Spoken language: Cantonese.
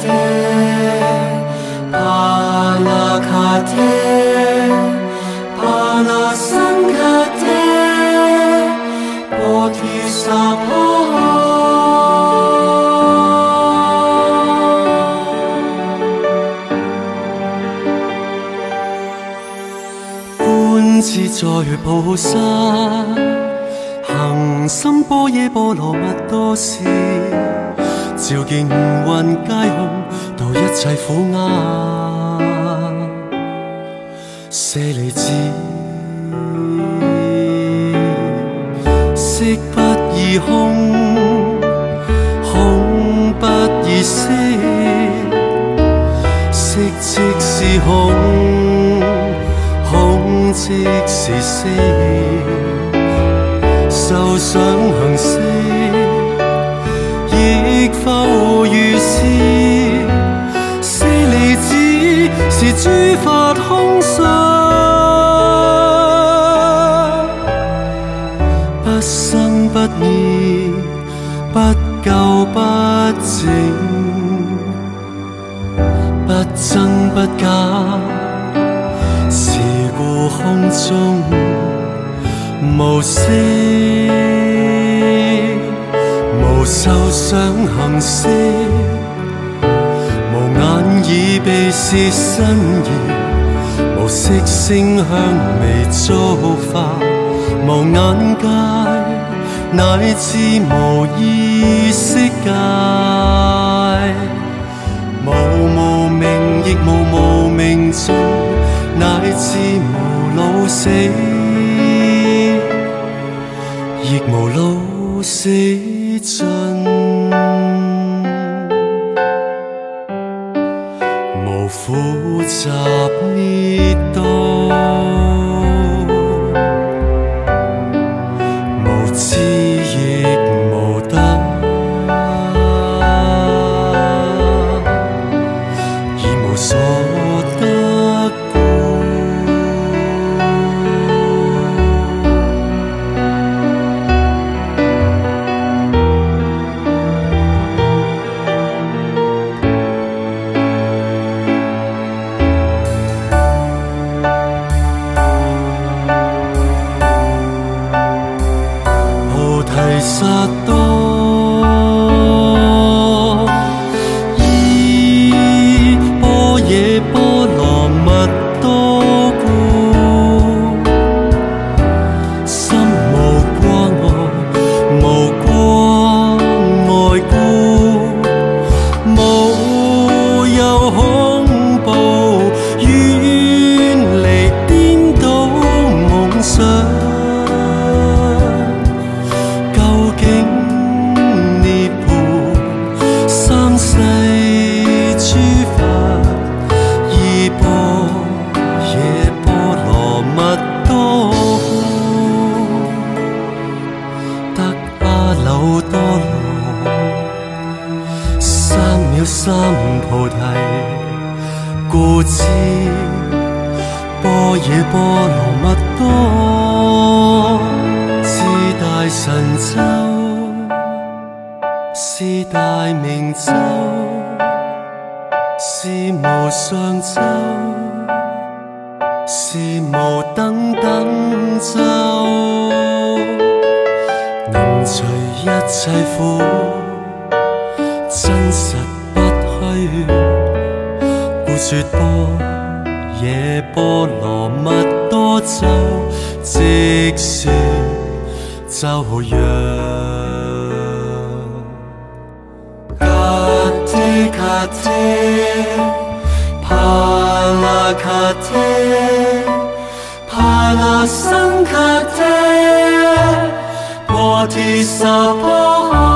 te, palakate, palasankate, bodhisattva. 觀自在菩薩，行深般若波羅蜜多時，照見五蘊皆空，度一切苦厄。舍利子，色不異空，空不異色，色即是空，空即是色，受想行識，亦復如是。舍利子，是諸法空相，不生不滅，不垢不淨，不增不減。是故空中無色，無受想行識，無眼耳鼻舌身意，無色聲香味觸法，無眼界，乃至無意識界，無無明亦無無明盡，乃至無老死，亦無老死盡。無苦集滅道，無智亦無得，而無所得故。薩多依般若波羅蜜多故，心無掛礙，無掛礙故，無有恐怖，遠離顛倒夢想。三菩提，故知般若波羅蜜多，是大神咒，是大明咒，是無上咒，是無等等咒，能除一切苦，真實故說般若波羅蜜多咒，即說咒曰：卡提卡提，帕拉卡提，帕拉桑卡提，波提薩婆。